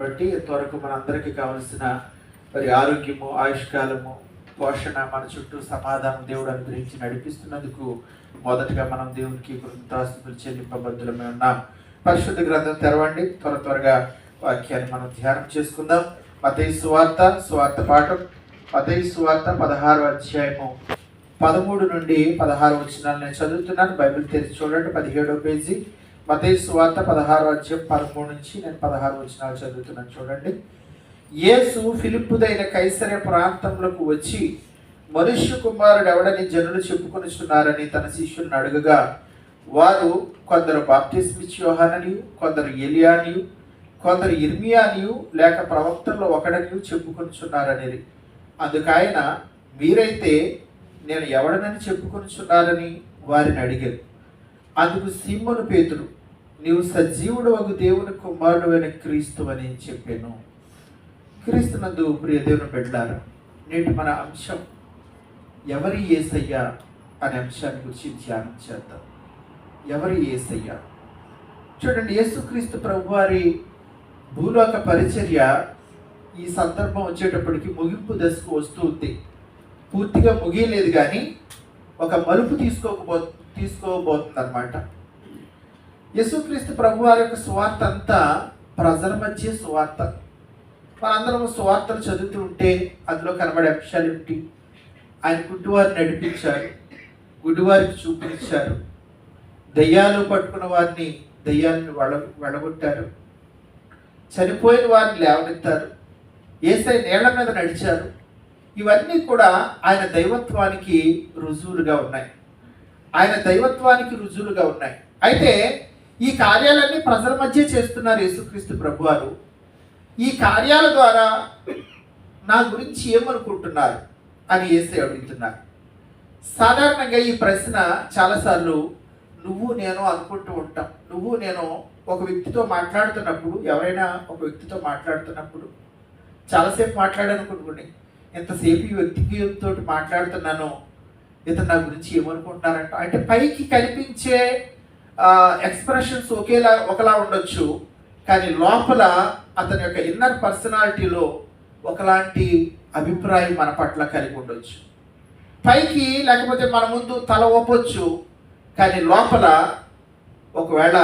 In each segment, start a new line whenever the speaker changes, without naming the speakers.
బట్టి ఇంతవరకు మనందరికీ కావలసిన మరి ఆరోగ్యము, ఆయుష్కాలము, పోషణ, మన చుట్టూ సమాధానం దేవుడు అనుగ్రహించి నడిపిస్తున్నందుకు మొదటగా మనం దేవునికి కృతజ్ఞతాస్తుతులు చెల్లింపబద్దులమే ఉన్నాం. పరిశుద్ధ గ్రంథం తెరవండి. త్వరగా వాక్యాన్ని మనం ధ్యానం చేసుకుందాం. మత్తయి సువార్త పాఠం మత్తయి సువార్త 16వ అధ్యాయము 13 నుండి 16 వచనాలు నేను చదువుతున్నాను. బైబిల్ తెరిచి చూడండి. 17వ పేజీ మత్తయి సువార్త 16వ అధ్యాయం 13 నుంచి నేను 16 వచనాలు చదువుతున్నాను. చూడండి. యేసు ఫిలిప్పుదైన కైసరయ ప్రాంతంలోకి వచ్చి మనుష్య కుమారుడు ఎవడని జనులు చెప్పుకొనిచున్నారని తన శిష్యులను అడుగగా, వారు కొందరు బాప్తిస్మిచ్చి యోహాననియు, కొందరు ఎలియానియు, కొందరు ఇర్మియానియు లేక ప్రవక్తల్లో ఒకడనియు చెప్పుకొనిచున్నారని. అందుకైన మీరైతే నేను ఎవడనని చెప్పుకొనిచున్నారని వారిని అడిగారు. అందుకు సీమోను పేతురు, నీవు సజీవుడు వగు దేవుని కుమారుడు అయిన క్రీస్తు అని చెప్పాను. క్రీస్తునందు ప్రియ దేవుని బిడ్డలారా, నేటి మన అంశం ఎవరి యేసయ్య అనే అంశాన్ని గురించి ధ్యానం చేద్దాం. ఎవరి యేసయ్య? చూడండి, యేసుక్రీస్తు ప్రభువారి భూలోక పరిచర్య ఈ సందర్భం వచ్చేటప్పటికి ముగింపు దశకు వస్తూ ఉంది. పూర్తిగా ముగియలేదు, కానీ ఒక మలుపు తీసుకోబోతుంది అన్నమాట. యేసుక్రీస్తు ప్రభువారి యొక్క సువార్త అంతా ప్రజల మధ్య సువార్త. మనందరం సువార్తలు చదువుతూ ఉంటే అందులో కనబడే అంశాలు ఏమిటి? ఆయన గుడ్డివారిని నడిపించారు, గుడ్డివారికి చూపించారు, దయ్యాలు పట్టుకున్న వారిని దయ్యాలను వెళ్ళగొట్టారు, చనిపోయిన వారిని లేవనెత్తారు, యేసయ్య నీళ్ల మీద నడిచారు. ఇవన్నీ కూడా ఆయన దైవత్వానికి రుజువులుగా ఉన్నాయి. అయితే ఈ కార్యాలన్నీ ప్రజల మధ్య చేస్తున్నారు యేసుక్రీస్తు ప్రభువారు. ఈ కార్యాల ద్వారా నా గురించి ఏమనుకుంటున్నారు అని యేసయ్య అడుగుతున్నారు. సాధారణంగా ఈ ప్రశ్న చాలాసార్లు నువ్వు నేను అనుకుంటూ ఉంటాం. నువ్వు నేను ఒక వ్యక్తితో మాట్లాడుతున్నప్పుడు, ఎవరైనా ఒక వ్యక్తితో మాట్లాడుతున్నప్పుడు చాలాసేపు మాట్లాడాలనుకుంటుకోండి, ఎంతసేపు ఈ వ్యక్తితో మాట్లాడుతున్నాను, ఇతను నా గురించి ఏమనుకుంటున్నారంట. అంటే పైకి కనిపించే ఎక్స్ప్రెషన్స్ ఒకలా ఉండొచ్చు, కానీ లోపల అతని యొక్క ఇన్నర్ పర్సనాలిటీలో ఒకలాంటి అభిప్రాయం మన పట్ల కలిగి ఉండొచ్చు. పైకి లేకపోతే మన ముందు తల ఊపొచ్చు, కానీ లోపల ఒకవేళ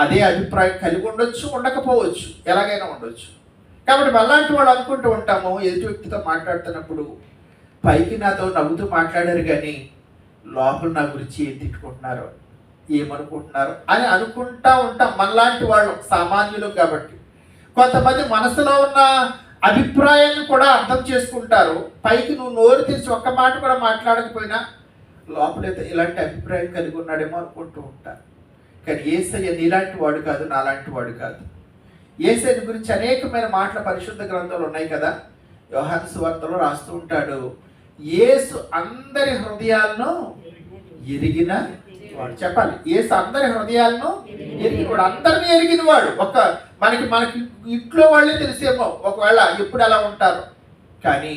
అదే అభిప్రాయం కలిగి ఉండొచ్చు, ఉండకపోవచ్చు, ఎలాగైనా ఉండొచ్చు. కాబట్టి అలాంటి వాళ్ళు అనుకుంటూ ఉంటాము, ఎదుటి వ్యక్తితో మాట్లాడుతున్నప్పుడు పైకి నాతో నవ్వుతూ మాట్లాడారు, కానీ లోపల నా గురించి ఏం తిట్టుకుంటున్నారు, ఏమనుకుంటున్నారు అని అనుకుంటా ఉంటాం. మనలాంటి వాళ్ళు సామాన్యులు కాబట్టి కొంతమంది మనసులో ఉన్న అభిప్రాయాన్ని కూడా అర్థం చేసుకుంటారు. పైకి నువ్వు నోరు తెరిచి ఒక్క మాట కూడా మాట్లాడకపోయినా లోపలైతే ఇలాంటి అభిప్రాయం కలిగి ఉన్నాడేమో అనుకుంటూ ఉంటారు. కానీ యేసయ్య నీలాంటి వాడు కాదు, నాలాంటి వాడు కాదు. యేసయ్య గురించి అనేకమైన మాటల పరిశుద్ధ గ్రంథాలు ఉన్నాయి కదా. యోహాను సువార్తలో రాస్తూ ఉంటాడు, యేసు అందరి హృదయాలను ఎరిగిన వాడు. చెప్పాలి, యేసు అందరి హృదయాలను ఎరిగిన వాడు, అందరినీ ఎరిగిన వాడు. మనకి ఇంట్లో వాళ్ళే తెలిసేమో ఒకవేళ ఎప్పుడు ఎలా ఉంటారు, కానీ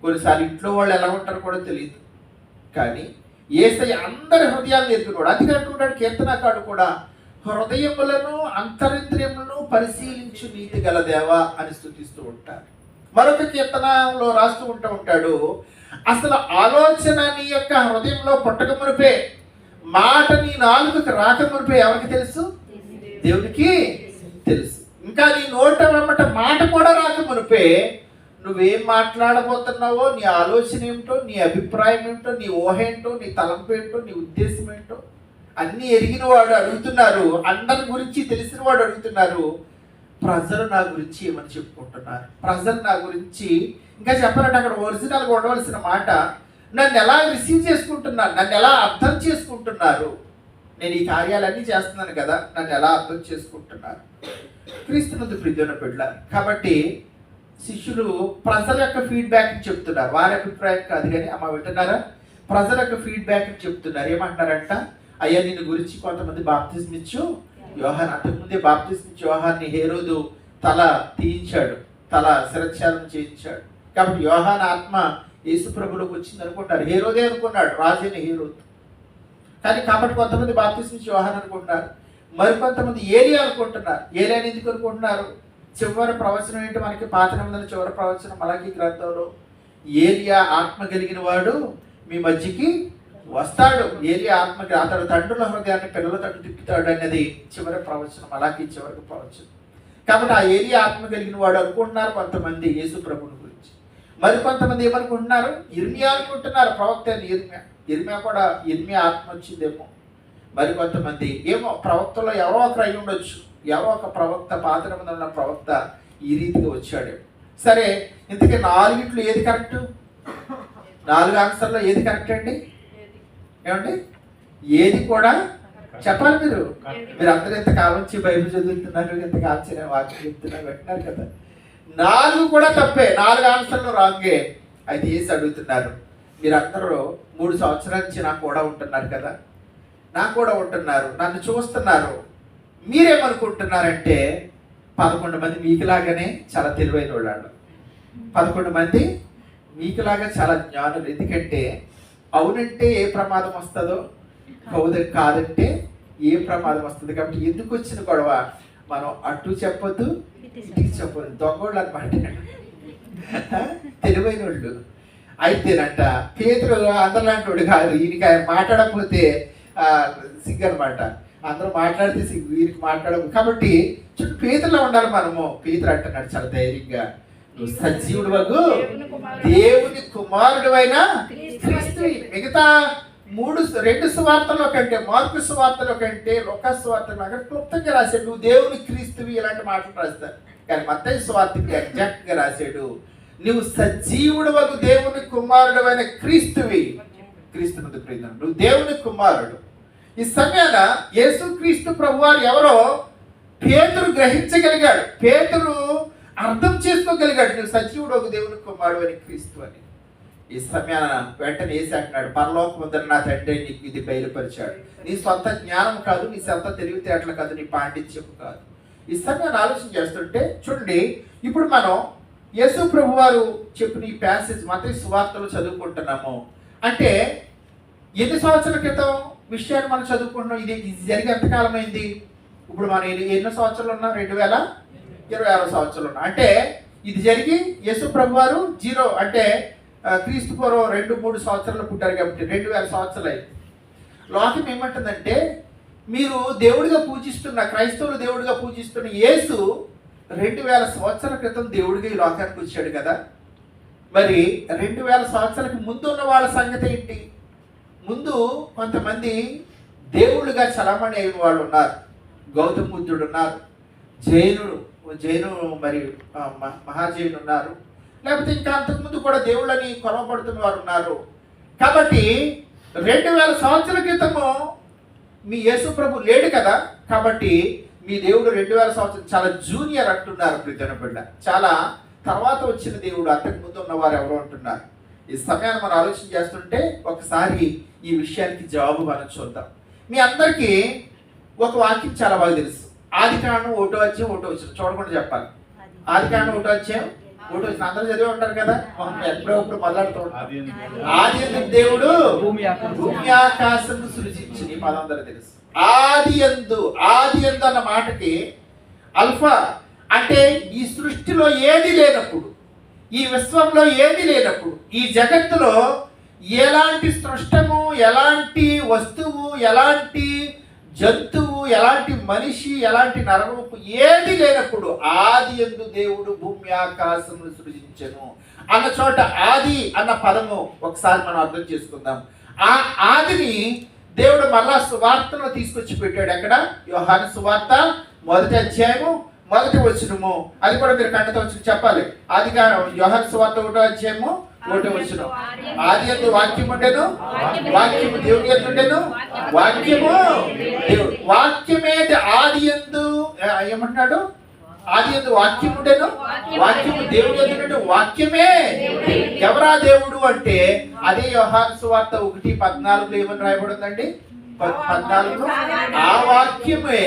కొన్నిసార్లు ఇంట్లో వాళ్ళు ఎలా ఉంటారో కూడా తెలియదు. కానీ యేసయ్య అందరి హృదయాలను ఎరిగినవాడు. అందుకే అంటున్నాడు కీర్తనకారుడు కూడా, హృదయములను అంతరింద్రియములను పరిశీలించు నీతి గల దేవా అని స్తుతిస్తూ ఉంటారు. మరొక కీర్తనలో రాస్తూ ఉంటాడు, అసలు ఆలోచన నీ యొక్క హృదయంలో పుట్టక మునిపే, మాట నీ నాలుకకు రాక మునిపే ఎవరికి తెలుసు? దేవునికి తెలుసు. ఇంకా నీ నోట వెంబట మాట కూడా రాక మునిపే నువ్వేం మాట్లాడబోతున్నావో, నీ ఆలోచన ఏమిటో, నీ అభిప్రాయం ఏమిటో, నీ ఊహ ఏంటో, నీ తలంపు ఏంటో, నీ ఉద్దేశం ఏంటో అన్నీ ఎరిగిన వాడు అడుగుతున్నారు. అందరి గురించి తెలిసిన వాడు అడుగుతున్నారు, ప్రజలు నా గురించి ఏమని చెప్పుకుంటున్నారు, ప్రజలు నా గురించి ఇంకా చెప్పాలంటే అక్కడ ఒరిజినల్గా ఉండవలసిన మాట, నన్ను ఎలా రిసీవ్ చేసుకుంటున్నారు, నన్ను ఎలా అర్థం చేసుకుంటున్నారు, నేను ఈ కార్యాలన్నీ చేస్తున్నాను కదా, నన్ను ఎలా అర్థం చేసుకుంటున్నారు. క్రీస్తునందు ప్రియమైన బిడ్డలారా, కాబట్టి శిష్యులు ప్రజల యొక్క ఫీడ్బ్యాక్ చెప్తున్నారు, వారి అభిప్రాయం కాదు. కానీ అమ్మ వింటున్నారా, ప్రజల యొక్క ఫీడ్బ్యాక్ చెప్తున్నారు. ఏమంటారంట, అయ్యా నిన్ను గురించి కొంతమంది బాప్తిస్మం ఇచ్చు యోహాన్, అంతకుముందే బాప్తిస్మం ఇచ్చి యోహాన్ని హేరోదు తల తీయించాడు, తల శిరచ్ఛేదనం చేయించాడు. కాబట్టి యోహాన్ ఆత్మ యేసు ప్రభులోకి వచ్చింది అనుకుంటారు. హేరోదే అనుకున్నాడు, రాజైన హేరోదు. కానీ కాబట్టి కొంతమంది బాప్తిస్మం ఇచ్చి యోహాన్ అనుకుంటున్నారు, మరికొంతమంది ఏలియా అనుకుంటున్నారు. ఏలియాని ఎందుకు అనుకుంటున్నారు? చివరి ప్రవచనం ఏంటి మనకి? పాత నిబంధన చివరి ప్రవచనం మలాకీ గ్రంథంలో ఏలియా ఆత్మ కలిగిన వాడు మీ మధ్యకి వస్తాడు. ఏలియా ఆత్మ, అతడు తండ్రుల హృదయాన్ని పిల్లల తట్టు తిప్పుతాడు అనేది చివరి ప్రవచనం, మలాకీ చివరి ప్రవచనం. కాబట్టి ఆ ఏలియా ఆత్మ కలిగిన వాడు అనుకుంటున్నారు కొంతమంది యేసు ప్రభుని గురించి. మరి కొంతమంది ఏమనుకుంటున్నారు? ఇర్మియా అనుకుంటున్నారు, ప్రవక్త ఇర్మియా కూడా ఇర్మియా ఆత్మ వచ్చిందేమో. మరి కొంతమంది ఏమో ప్రవక్తలో ఎవరో ఒకరు అయి ఉండొచ్చు, ఎవరో ఒక ప్రవక్త, పాత నిబంధనలో ఉన్న ప్రవక్త ఈ రీతిగా వచ్చాడు. సరే, ఇంతకీ 4 ఏది కరెక్ట్? 4 ఆన్సర్లో ఏది కరెక్ట్ అండి? ఏమండి? ఏది కూడా చెప్పాలి. మీరు అందరూ ఎంతకాలం నుంచి బైబిల్ చదువుతున్నారు, ఎంతకాలం నేను వాక్యం చెప్తున్నారు, పెట్టినారు కదా. 4 కూడా తప్పే, 4 ఆన్సర్లు రాంగే. అయితే ఏసి అడుగుతున్నారు, మీరందరూ 3 సంవత్సరాల నుంచి నాకు కూడా ఉంటున్నారు కదా, నాకు కూడా ఉంటున్నారు, నన్ను చూస్తున్నారు. మీరేమనుకుంటున్నారంటే 11 మంది మీకులాగానే చాలా తెలివైన వాళ్ళు, 11 మంది మీకులాగా చాలా జ్ఞానులు. ఎందుకంటే అవునంటే ఏ ప్రమాదం వస్తుందో, కాదంటే ఏ ప్రమాదం వస్తుంది. కాబట్టి ఎందుకు వచ్చిన గొడవ? మనం అటు చెప్పొద్దు, ఇటుకి చెప్పొద్దు. దొంగోళ్ళు అనమాట, తెలివైన వాళ్ళు. అయితేనంట పేతురు అందరిలాంటి వాడు కాదు. ఈయనకి ఆయన మాట్లాడకపోతే సిగ్గు అనమాట. అందరూ మాట్లాడితే సిగ్గు, వీరికి మాట్లాడకు. కాబట్టి చుట్టూ పేతుల్లో ఉండాలి మనము. పేతురు అంటున్నాడు చాలా ధైర్యంగా, నువ్వు సజీవుడు వగు దేవుని కుమారుడు అయినా క్రీస్తువి. మిగతా 2 సువార్తల్లో కంటే, మార్కు సువార్తలో కంటే లూకా సువార్తలో అక్కడ క్లుప్తంగా రాశాడు నువ్వు దేవుని క్రీస్తువి, ఇలాంటి మాటలు రాస్తాడు. కానీ మత్తయి సువార్తకి ఎగ్జాక్ట్ గా రాశాడు, నువ్వు సజీవుడు వగు దేవుని కుమారుడు అయిన క్రీస్తువి. క్రీస్తునందు ప్రియులారా, నువ్వు దేవుని కుమారుడు. ఈ సమయాన యేసుక్రీస్తు ప్రభువారు ఎవరో పేతురు గ్రహించగలిగాడు, పేతురు అర్థం చేసుకోగలిగాడు, నువ్వు సజీవుడు ఒక దేవుని కుమారుడు అని, క్రీస్తు అని. ఈ సమయాన వెంటనే ఏసి అంటున్నాడు, పరలోకమందున్న నా తండ్రి నీకు ఇది బయలుపరిచాడు. నీ సొంత జ్ఞానం కాదు, నీ సొంత తెలివితేటలు కాదు, నీ పాండిత్యం కాదు. ఈ సమయాన్ని ఆలోచన చేస్తుంటే చూడండి, ఇప్పుడు మనం యేసు ప్రభు వారు చెప్పిన ఈ ప్యాసేజ్ మత్తయి సువార్తలో చదువుకుంటున్నాము. అంటే ఎన్ని సంవత్సరాల క్రితం విషయాన్ని మనం చదువుకుంటున్నాం? ఇది జరిగి ఎంతకాలం అయింది? ఇప్పుడు మనం ఎన్నో సంవత్సరాలు ఉన్నాం? 2026 సంవత్సరాలు ఉన్నాం. అంటే ఇది జరిగి యేసు ప్రభు వారు 0 అంటే క్రీస్తు పూర్వం 2-3 సంవత్సరాలు పుట్టారు కాబట్టి 2000 సంవత్సరాలు అయింది. లోకం ఏమంటుందంటే, మీరు దేవుడిగా పూజిస్తున్న, క్రైస్తవులు దేవుడిగా పూజిస్తున్న యేసు 2000 సంవత్సరాల క్రితం దేవుడిగా ఈ లోకానికి వచ్చాడు కదా. మరి 2000 సంవత్సరాలకి ముందు ఉన్న వాళ్ళ సంగతి ఏంటి? ముందు కొంతమంది దేవుళ్ళుగా చలామణి అయిన వాళ్ళు ఉన్నారు. గౌతమ బుద్ధుడు ఉన్నారు, జైను మరి మహాజైనుడు ఉన్నారు, లేకపోతే ఇంకా అంతకుముందు కూడా దేవుళ్ళని కొలవబడుతున్న వారు ఉన్నారు. కాబట్టి 2000 సంవత్సరాల క్రితము మీ యేసు ప్రభు లేడు కదా. కాబట్టి మీ దేవుడు 2000 సంవత్సరం చాలా జూనియర్ అంటున్నారు. ప్రియమైన బిడ్డ, చాలా తర్వాత వచ్చిన దేవుడు, అంతకుముందు ఉన్నవారు ఎవరు అంటున్నారు. ఈ సమయాన్ని మనం ఆలోచన చేస్తుంటే ఒకసారి ఈ విషయానికి జవాబు మనం చూద్దాం. మీ అందరికీ ఒక వాక్యం చాలా బాగా తెలుసు. ఆదికాండం 1వ అధ్యాయం 1వ వచనం చూడకుండా చెప్పాలి. ఆదికాండం 1వ అధ్యాయం 1వ వచనం అందరూ చదివి ఉంటారు కదా, ఎప్పుడప్పుడు మొదలెడుతూ ఉంటారు. ఆదియందు దేవుడు భూమి ఆకాశం సృజించి, ఈ పదం అందరూ తెలుసు. ఆదియందు అన్న మాటకి అల్ఫా అంటే ఈ సృష్టిలో ఏది లేనప్పుడు, ఈ విశ్వంలో ఏది లేనప్పుడు, ఈ జగత్తులో ఎలాంటి సృష్టము, ఎలాంటి వస్తువు, ఎలాంటి జంతువు, ఎలాంటి మనిషి, ఎలాంటి నరరూపు ఏది లేనప్పుడు ఆదియందు దేవుడు భూమి ఆకాశమును సృజించెను అన్న చోట ఆది అన్న పదము ఒకసారి మనం అర్థం చేసుకుందాం. ఆ ఆదిని దేవుడు మళ్ళా సువార్తను తీసుకొచ్చి పెట్టాడు. ఎక్కడ? యోహాను సువార్త 1వ అధ్యాయము 1వ వచనము. అది కూడా మీరు కంటతో వచ్చి చెప్పాలి. ఆదిగా యోహాను సువార్త 1వ అధ్యాయము 1వ వచనం. ఆదియందు వాక్యం ఉండెను, వాక్యము దేవుని యందు ఉండెను, వాక్యము దేవుడు. వాక్యమే ఆదియందు ఏమంటున్నాడు? ఆదియందు వాక్యం ఉండెను, వాక్యము దేవుని యందు ఉండెను, వాక్యమే. ఎవరా దేవుడు అంటే అదే యోహాను సువార్త 1:14 ఏమని రాయబడిందండి? 14 ఆ వాక్యమే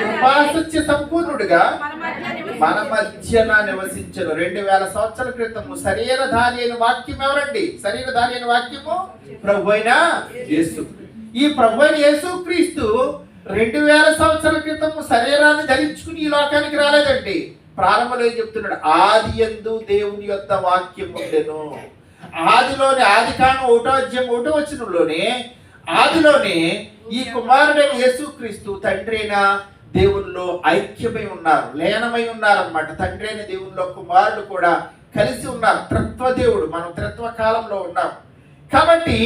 కృపాసత్య సంపూర్ణుడిగా మన మధ్యన నివసించను. 2000 సంవత్సరాల క్రితము శరీరధారి అయిన వాక్యం ఎవరండి? శరీరధారి అయిన వాక్యము ప్రభు అయిన యేసు. ఈ ప్రభు అయిన యేసు క్రీస్తు 2000 సంవత్సరాల క్రితము శరీరాన్ని ధరించుకుని ఈ లోకానికి రాలేదండి. ప్రారంభంలో ఏం చెప్తున్నాడు? ఆది యందు దేవుని యొక్క వాక్యం ఉండెను. ఆదిలోనే, ఆది కాండం 1వ అధ్యాయం 1వ వచనంలోనే, ఆదిలోనే ఈ కుమారుడైన యేసుక్రీస్తు తండ్రి అయిన దేవుల్లో ఐక్యమై ఉన్నారు, లీనమై ఉన్నారు అన్నమాట. తండ్రి అయిన దేవుల్లో కుమారుడు కూడా కలిసి ఉన్నారు. త్రిత్వ దేవుడు, మనం త్రిత్వ కాలంలో ఉన్నాం. కాబట్టి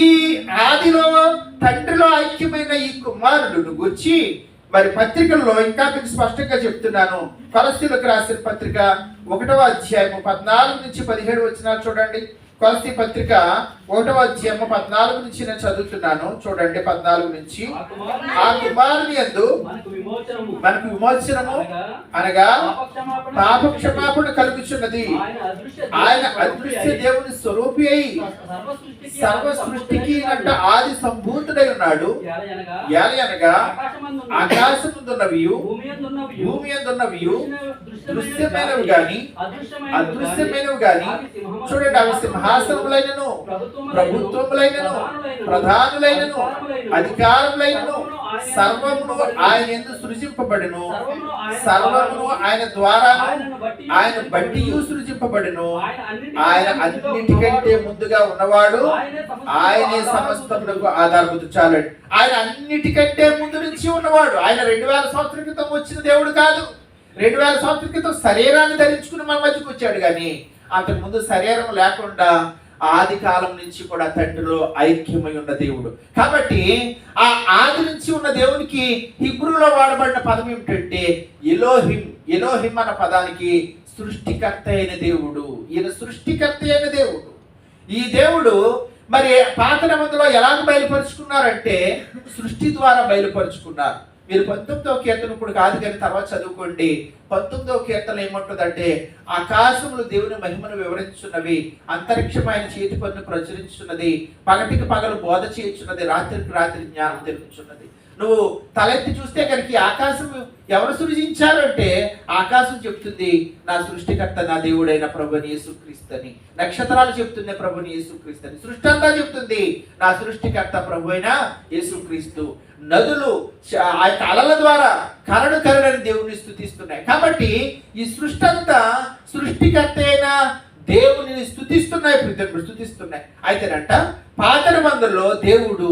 ఈ ఆదిలో తండ్రిలో ఐక్యమైన ఈ కుమారుడును గురించి మరి పత్రికల్లో ఇంకా మీకు స్పష్టంగా చెప్తున్నాను. కొలస్సీలకు రాసిన పత్రిక 1వ అధ్యాయము 14 నుంచి 17 వచనాలు చూడండి. కొలస్సీ పత్రిక 1వ అధ్యాయము 14 నుంచి నేను చదువుతున్నాను. చూడండి 14 నుంచి. ఆ కుమారుని యందు మనకు విమోచనము అనగా పాప క్షమాపణ కలుగుచున్నది. ఆయన అదృశ్య దేవుని స్వరూపి అయి సర్వ సృష్టికి అంటే ఆది సంభూతుడై ఉన్నాడు. అనగా ఆకాశముందున్నవి భూమి యందున్నవి దృశ్యమైనవి గాని అదృశ్యమైనవి గాని, చూడండి, అవి సింహాసనములైనను ప్రభుత్వములైనను ప్రధానులైనను అధికారములైనను సర్వమును ఆయన యందు సృజింపబడును. సర్వమును ఆయన ద్వారా ఆయన బట్టి సృజింపబడును. ఆయన అన్నిటికంటే ముందుగా ఉన్నవాడు, ఆయనే సమస్తమునకు ఆధారభూత. చాలండి, ఆయన అన్నిటికంటే ముందు నుంచి ఉన్నవాడు. ఆయన 2000 సంవత్సరాల క్రితం వచ్చిన దేవుడు కాదు. 2000 సంవత్సరాల క్రితం శరీరాన్ని ధరించుకుని మన మధ్యకు వచ్చాడు. కానీ అంతకు ముందు శరీరం లేకుండా ఆది కాలం నుంచి కూడా తండ్రిలో ఐక్యమై ఉన్న దేవుడు. కాబట్టి ఆ ఆది నుంచి ఉన్న దేవునికి హిబ్రూలో వాడబడిన పదం ఏమిటంటే ఎలోహిం. ఎలోహిం అన్న పదానికి సృష్టికర్త అయిన దేవుడు. ఈయన సృష్టికర్త అయిన దేవుడు. ఈ దేవుడు మరి పాత నిబంధనలో ఎలాగ బయలుపరుచుకున్నారంటే సృష్టి ద్వారా బయలుపరుచుకున్నారు. మీరు 19వ కీర్తన ఇప్పుడు కాదు కానీ తర్వాత చదువుకోండి. 19వ కీర్తన ఏమంటుందంటే, ఆకాశములు దేవుని మహిమను వివరించున్నవి, అంతరిక్షం ఆయన చేతి పన్ను ప్రచురించున్నది, పగటికి పగలు బోధ చేయుచున్నది, రాత్రికి రాత్రి జ్ఞానం తెలుపుచున్నది. నువ్వు తలెత్తి చూస్తే కనుక ఆకాశం ఎవరు సృజించారంటే ఆకాశం చెప్తుంది నా సృష్టికర్త నా దేవుడైన ప్రభుని యేసుక్రీస్తు అని. నక్షత్రాలు చెప్తుంది ప్రభుని యేసుక్రీస్తు అని. సృష్టి అంతా చెప్తుంది నా సృష్టికర్త ప్రభు అయిన యేసుక్రీస్తు. నదులు ఆ అలల ద్వారా కరడని దేవుని స్తుతిస్తున్నాయి. కాబట్టి ఈ సృష్టి అంతా సృష్టికర్త అయిన దేవుని స్తుతిస్తున్నాయి. అయితేనంట పాత నిబంధనలో దేవుడు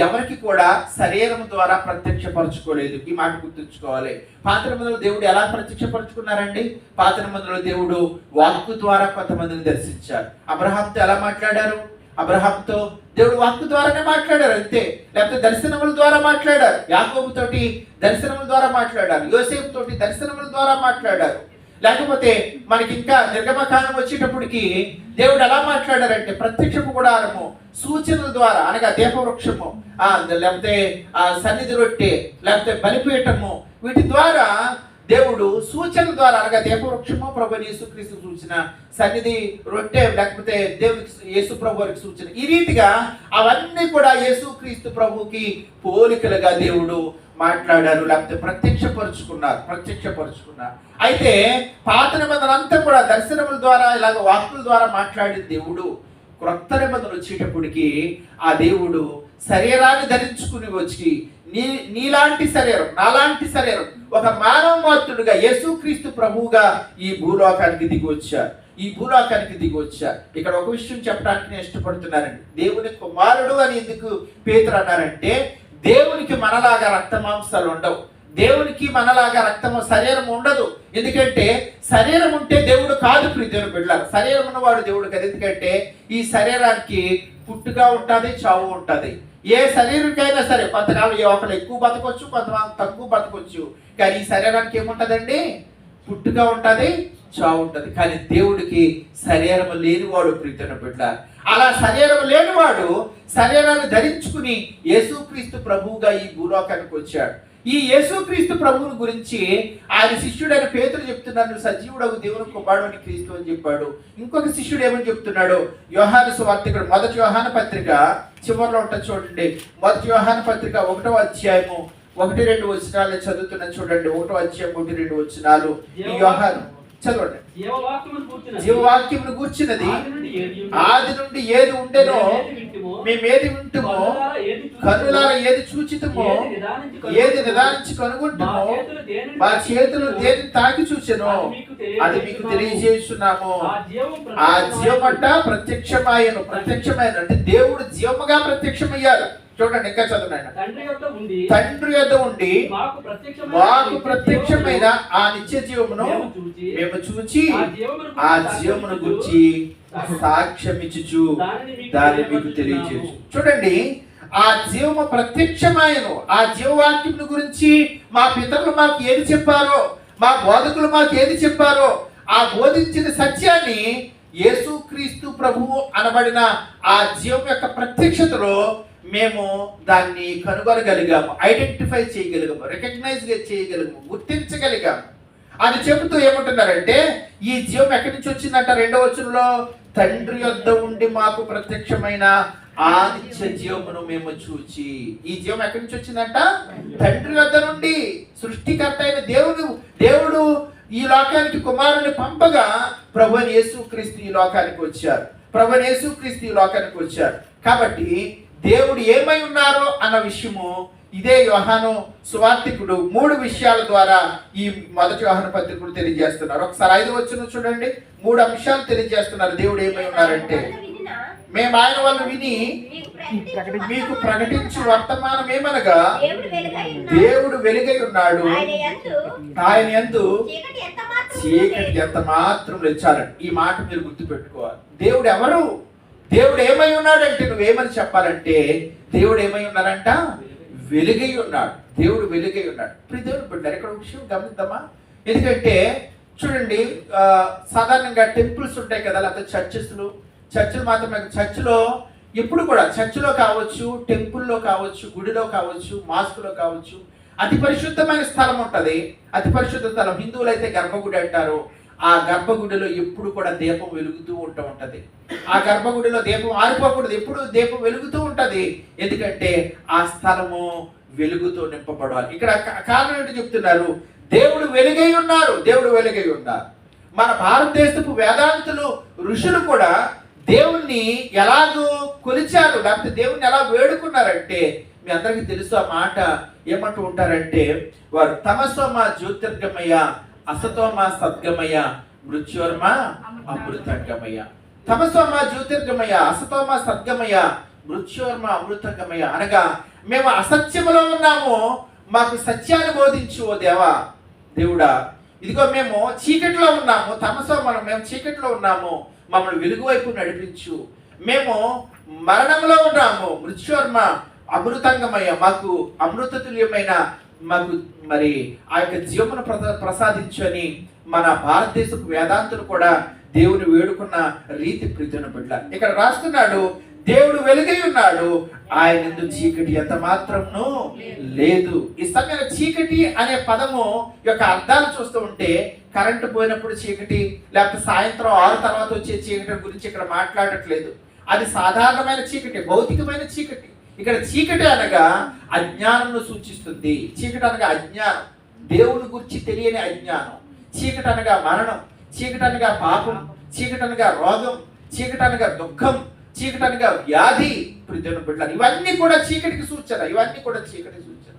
ఎవరికి కూడా శరీరం ద్వారా ప్రత్యక్షపరచుకోలేదు. ఈ మాట గుర్తుంచుకోవాలి. పాత నిబంధనలో దేవుడు ఎలా ప్రత్యక్షపరచుకున్నారండి? పాత నిబంధనలో దేవుడు వాక్కు ద్వారా కొంతమందిని దర్శించారు. అబ్రహాంతో ఎలా మాట్లాడారు? అబ్రహాంతో దేవుడు వాక్కు ద్వారానే మాట్లాడారు అంతే. లేకపోతే దర్శనముల ద్వారా మాట్లాడారు. యాకోబు తోటి దర్శనముల ద్వారా మాట్లాడారు. యోసేపు తోటి దర్శనముల ద్వారా మాట్లాడారు. లేకపోతే మనకి ఇంకా నిర్గమకాండం వచ్చేటప్పటికి దేవుడు ఎలా మాట్లాడారంటే ప్రత్యక్షపు గుడారము, సూచనల ద్వారా అనగా దీపవృక్షము, లేకపోతే సన్నిధి రొట్టె, లేకపోతే బలిపీఠము, వీటి ద్వారా దేవుడు సూచనల ద్వారా అనగా దీపవృక్షము ప్రభుని యేసుక్రీస్తు సూచన, సన్నిధి రొట్టె లేకపోతే దేవునికి యేసు ప్రభు వారికి సూచన. ఈ రీతిగా అవన్నీ కూడా యేసుక్రీస్తు ప్రభుకి పోలికలుగా దేవుడు మాట్లాడారు, లేకపోతే ప్రత్యక్షపరుచుకున్నారు. అయితే పాత నిబంధన అంతా కూడా దర్శనముల ద్వారా ఇలాగ వాక్కుల ద్వారా మాట్లాడిన దేవుడు క్రొత్త నిబంధన వచ్చేటప్పటికి ఆ దేవుడు శరీరాన్ని ధరించుకుని వచ్చి నీలాంటి శరీరం నాలాంటి శరీరం ఒక మానవ మాత్రుడుగా యేసుక్రీస్తు ప్రభువుగా ఈ భూలోకానికి దిగి వచ్చారు. ఇక్కడ ఒక విషయం చెప్పడానికి నేను ఇష్టపడుతున్నానండి. దేవుని కుమారుడు అని ఎందుకు పేతురు అన్నారంటే దేవునికి మనలాగా రక్త మాంసాలు ఉండవు. దేవునికి మనలాగా శరీరం ఉండదు. ఎందుకంటే శరీరం ఉంటే దేవుడు కాదు. ప్రియమైన బిడ్డలారా, శరీరం ఉన్నవాడు దేవుడు కదా. ఎందుకంటే ఈ శరీరానికి పుట్టుగా ఉంటుంది, చావు ఉంటుంది. ఏ శరీరానికైనా సరే కొంతకాలం ఒకరు ఎక్కువ బతకొచ్చు, కొంతమంది తక్కువ బతకొచ్చు. కానీ ఈ శరీరానికి ఏముంటుందండి? పుట్టుగా ఉంటుంది, చావు ఉంటుంది. కానీ దేవుడికి శరీరం లేనివాడు. ప్రియమైన బిడ్డలారా, అలా శరీరం లేనివాడు శరీరాన్ని ధరించుకుని యేసుక్రీస్తు ప్రభువుగా ఈ భూలోకానికి వచ్చాడు. ఈ యేసుక్రీస్తు ప్రభువుని గురించి ఆయన శిష్యుడైన పేతురు చెప్తున్నాడు, నువ్వు సజీవుడగు దేవుని కుమారుడు అని క్రీస్తు అని చెప్పాడు. ఇంకొక శిష్యుడు ఏమని చెప్తున్నాడు? యోహాను సువార్తికుడు 1 యోహాను పత్రిక చివరిలో ఉంటుంది చూడండి. 1 యోహాను పత్రిక 1వ అధ్యాయము 1-2 వచనాలు చదువుతున్నా చూడండి. 1వ అధ్యాయం 1-2 వచనాలు. ఈ యోహాను చదవండి.
జీవవాక్యమును
జీవవాక్యమును గూర్చినది ఆది నుండి ఏది ఉండెనో మేమేది వింటుమో కన్నులారా ఏది చూచితమో ఏది నిదానించి కనుగొంటుమో మా చేతులు దేని తాకి చూచెనో అది మీకు తెలియజేస్తున్నాము. ఆ జీవమంట ప్రత్యక్షమాయను. ప్రత్యక్షమైన అంటే దేవుడు జీవముగా ప్రత్యక్షమయ్యారు. చూడండి ఇంకా చదవండి. తండ్రి యొద్ద ఉండి మాకు ప్రత్యక్షమైన ఆ నిత్య జీవమును మేము చూచి ఆ జీవమును గురించి సాక్ష్యమిచ్చుచు దాన్ని మీకు తెలియజేయచ్చు. చూడండి, ఆ జీవము ప్రత్యక్షమాయను. ఆ జీవవాక్యమును గురించి మా పితరులు మాకు ఏది చెప్పారో, మా బోధకులు మాకు ఏది చెప్పారో ఆ బోధించిన సత్యాన్ని యేసుక్రీస్తు ప్రభువు అనబడిన ఆ జీవం యొక్క ప్రత్యక్షతలో మేము దాన్ని కనుగొనగలిగాము, ఐడెంటిఫై చేయగలిగాము, రికగ్నైజ్ చేయగలిగాము, గుర్తించగలిగాము. అది చెబుతూ ఏమంటున్నారంటే ఈ జీవం ఎక్కడి నుంచి వచ్చిందంట? 2వ వచనంలో తండ్రి యొద్ద ఉండి మాకు ప్రత్యక్షమైన ఆ నిత్య జీవమును మేము చూచి. ఈ జీవం ఎక్కడి నుంచి వచ్చిందంట? తండ్రి యొద్ద నుండి. సృష్టికర్త అయిన దేవుడు ఈ లోకానికి కుమారుని పంపగా ప్రభువైన యేసుక్రీస్తు ఈ లోకానికి వచ్చారు. ప్రభువైన యేసుక్రీస్తు ఈ లోకానికి వచ్చారు. కాబట్టి దేవుడు ఏమై ఉన్నారో అన్న విషయము ఇదే యోహాను సువార్తికుడు 3 విషయాల ద్వారా ఈ మొదటి యోహాను పత్రికలు తెలియజేస్తున్నారు. ఒకసారి 5వ వచనం చూడండి. 3 అంశాలు తెలియజేస్తున్నారు దేవుడు ఏమై ఉన్నారంటే. మేము ఆయన వల్ల విని మీకు ప్రకటించు వర్తమానం ఏమనగా దేవుడు వెలుగై ఉన్నాడు, ఆయన యందు చీకటి ఎంత మాత్రం లేచాలండి. ఈ మాట మీరు గుర్తుపెట్టుకోవాలి. దేవుడు ఎవరు? దేవుడు ఏమై ఉన్నాడంటే నువ్వేమని చెప్పాలంటే దేవుడు ఏమై ఉన్నారంట? వెలుగై ఉన్నాడు. దేవుడు వెలుగై ఉన్నాడు. ఇప్పుడు దేవుడు పెట్టారు. ఇక్కడ ఒక విషయం గమనిద్దామా? ఎందుకంటే చూడండి, సాధారణంగా టెంపుల్స్ ఉంటాయి కదా, లేకపోతే చర్చిలు మాత్రమే. చర్చిలో ఎప్పుడు కూడా, చర్చిలో కావచ్చు, టెంపుల్లో కావచ్చు, గుడిలో కావచ్చు, మాస్కులో కావచ్చు, అతి పరిశుద్ధమైన స్థలం ఉంటుంది. అతి పరిశుద్ధ స్థలం హిందువులు అయితే గర్భగుడి అంటారు. ఆ గర్భగుడిలో ఎప్పుడు కూడా దీపం వెలుగుతూ ఉంటది. ఆ గర్భగుడిలో దీపం ఆరిపోకూడదు, ఎప్పుడు దీపం వెలుగుతూ ఉంటది. ఎందుకంటే ఆ స్థలము వెలుగుతో నింపబడాలి. ఇక్కడ కారణం ఏంటి చెప్తున్నారు? దేవుడు వెలుగై ఉన్నారు. దేవుడు వెలుగై ఉన్నారు. మన భారతదేశపు వేదాంతులు, ఋషులు కూడా దేవుణ్ణి ఎలాగో కొలిచారు, లేకపోతే దేవుణ్ణి ఎలా వేడుకున్నారంటే మీ అందరికీ తెలుసు. ఆ మాట ఏమంటూ ఉంటారంటే వారు తమసోమ జ్యోతిర్గమయ అసతోమ సద్గమయ మృత్యోర్మ అమృతంగమయ. తమసోమ జ్యోతిర్గమయ అసతోమ సద్గమయ మృత్యోర్మ అమృతంగమయ అనగా మేము అసత్యములో ఉన్నాము, మాకు సత్యాన్ని బోధించు ఓ దేవా. దేవుడా, ఇదిగో మేము చీకటిలో ఉన్నాము, మేము చీకటిలో ఉన్నాము, మమ్మల్ని వెలుగు వైపు నడిపించు. మేము మరణంలో ఉన్నాము, మృత్యోర్మ అమృతంగమయ, మాకు అమృతతుల్యమైన మాకు మరి ఆ యొక్క జీవమును ప్రసాదించు అని మన భారతదేశపు వేదాంతులు కూడా దేవుని వేడుకున్న రీతి ప్రీతిని బిడ్డ. ఇక్కడ రాస్తున్నాడు దేవుడు వెలుగై ఉన్నాడు, ఆయన యందు చీకటి ఎంత మాత్రమును లేదు. ఈ సమయంలో చీకటి అనే పదము యొక్క అర్థాలు చూస్తూ ఉంటే కరెంటు పోయినప్పుడు చీకటి, లేకపోతే సాయంత్రం 6 తర్వాత వచ్చే చీకటి గురించి ఇక్కడ మాట్లాడట్లేదు. అది సాధారణమైన చీకటి, భౌతికమైన చీకటి. ఇక్కడ చీకటి అనగా అజ్ఞానంను సూచిస్తుంది. చీకటి అనగా అజ్ఞానం, దేవుని గురించి తెలియని అజ్ఞానం. చీకటి అనగా మరణం, చీకటి అనగా పాపం, చీకటి అనగా రోగం, చీకటి అనగా దుఃఖం, చీకటి అనగా వ్యాధి. ప్రియమైన బిడ్డలారా, ఇవన్నీ కూడా చీకటికి సూచన. ఇవన్నీ కూడా చీకటి సూచన.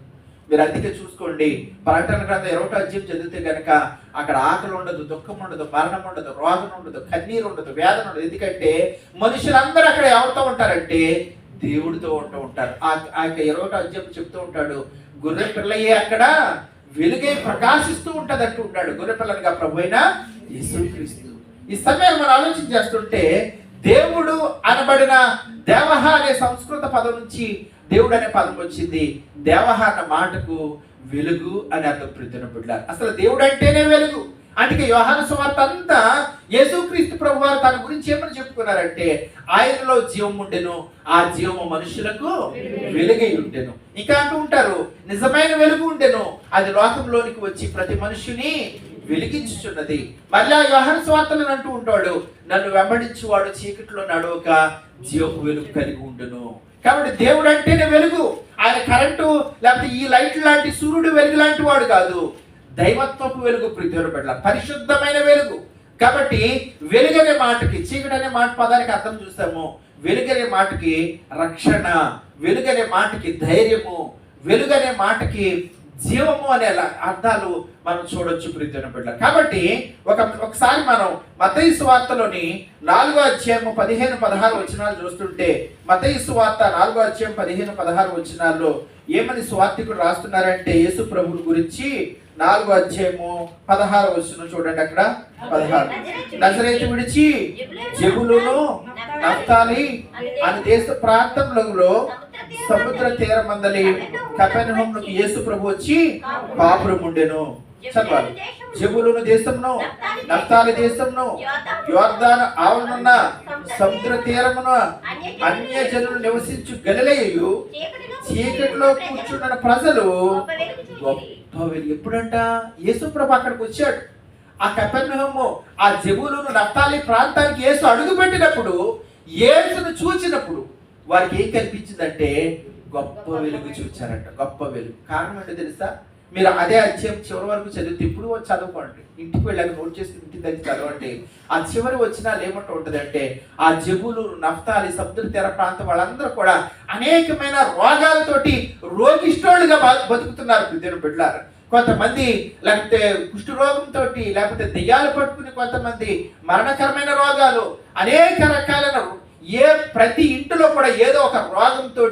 మీరు అందుకే చూసుకోండి, ప్రకటన గ్రంథం 20వ అధ్యాయం చదివితే కనుక అక్కడ ఆకలి ఉండదు, దుఃఖం ఉండదు, మరణం ఉండదు, రోగం ఉండదు, కన్నీరు ఉండదు, వేదన ఉండదు. ఎందుకంటే మనుషులందరూ అక్కడ ఎవరితో ఉంటారంటే దేవుడితో ఉంటూ ఉంటారు. ఆ యొక్క 20వ అధ్యాయం చెప్తూ ఉంటాడు, గొర్రె పిల్లయ్యే అక్కడ వెలుగై ప్రకాశిస్తూ ఉంటది అంటూ ఉంటాడు. గొర్రె పిల్లనిగా ప్రభు అయిన యేసుక్రీస్తు. ఈ సమయం మనం ఆలోచన చేస్తుంటే దేవుడు అనబడిన దేవహ అనే సంస్కృత పదం నుంచి దేవుడు అనే పదం వచ్చింది. దేవహ అన్న మాటకు వెలుగు అని అర్థం. ప్రియమైన బిడ్డలారా, అసలు దేవుడు అంటేనే వెలుగు. అందుకే యోహాను సువార్త అంతా యేసుక్రీస్తు ప్రభు వారు తన గురించి ఏమని చెప్పుకున్నారంటే ఆయనలో జీవం ఉండెను, ఆ జీవము మనుషులకు వెలుగై ఉండెను. ఇంకా అంటూ ఉంటారు నిజమైన వెలుగు ఉండెను, అది లోకంలోనికి వచ్చి ప్రతి మనుషుని వెలిగించుచున్నది. మళ్ళా యోహాను సువార్తలో అంటూ ఉంటాడు, నన్ను వెంబడించువాడు చీకటిలో నడవక జీవపు వెలుగు కలిగి ఉండును. కాబట్టి దేవుడు అంటేనే వెలుగు. ఆయన కరెంటు లేకపోతే ఈ లైట్ లాంటి సూర్యుడు వెలుగు లాంటి వాడు కాదు, దైవత్వపు వెలుగు. ప్రియమైన బిడ్డలారా, పరిశుద్ధమైన వెలుగు. కాబట్టి వెలుగనే మాటకి, చీకటి అనే మాట పదానికి అర్థం చూస్తాము. వెలుగనే మాటకి రక్షణ, వెలుగనే మాటకి ధైర్యము, వెలుగనే మాటకి జీవము అనే అర్థాలు మనం చూడొచ్చు ప్రియమైన బిడ్డలారా. కాబట్టి ఒకసారి మనం మత్తయి సువార్తలోని 4వ అధ్యాయము 15-16 వచనాలు చూస్తుంటే, మత్తయి సువార్త 4వ అధ్యాయం 15-16 వచనాల్లో ఏమని సువార్తికుడు రాస్తున్నారంటే, యేసు ప్రభువు గురించి 4వ అధ్యాయము 16 వచనం చూడండి. అక్కడ 16, నజరేతు విడిచి జెబూలూను నఫ్తాలి అనే దేశ ప్రాంతంలో సముద్ర తీరమందలి కపెర్నహూమునకు యేసు ప్రభు వచ్చి కాపురం ఉండెను. చదవాలి. జెబూలూను దేశమును నఫ్తాలి దేశమును యోర్దాను ఆవలనున్న సముద్ర తీరమున అన్యజనులు నివసించు గలిలయయు చీకటిలో కూర్చున్న ప్రజలు గొప్ప వెలుగు. ఎప్పుడంట? యేసు ప్రభు అక్కడికి వచ్చాడు. ఆ కపెర్నహూము, ఆ జెబూలూను నఫ్తాలి ప్రాంతానికి యేసు అడుగు పెట్టినప్పుడు, యేసును చూచినప్పుడు వారికి ఏం కనిపించిందంటే గొప్ప వెలుగు చూచారంట. గొప్ప వెలుగు. కారణం అంటే తెలుసా? మీరు అదే అధ్యాయం చివరి వరకు చదివితే, ఇప్పుడు చదువుకోండి, ఇంటికి వెళ్ళాక నోట్ చేసుకుని ఇంటికి దగ్గర చదవండి. ఆ చివరి వచ్చినా ఏమంటూ ఉంటుందంటే, ఆ జెబూలూను నఫ్తాలి సముద్ర తీర ప్రాంతం వాళ్ళందరూ కూడా అనేకమైన రోగాలతోటి రోగిష్టోళ్ళుగా బతుకుతున్నారు ప్రియమైన బిడ్డలారా. కొంతమంది లేకపోతే కుష్ఠరోగంతో, లేకపోతే దెయ్యాలు పట్టుకుని, కొంతమంది మరణకరమైన రోగాలు, అనేక రకాలైన ప్రతి ఇంటిలో కూడా ఏదో ఒక రోగంతో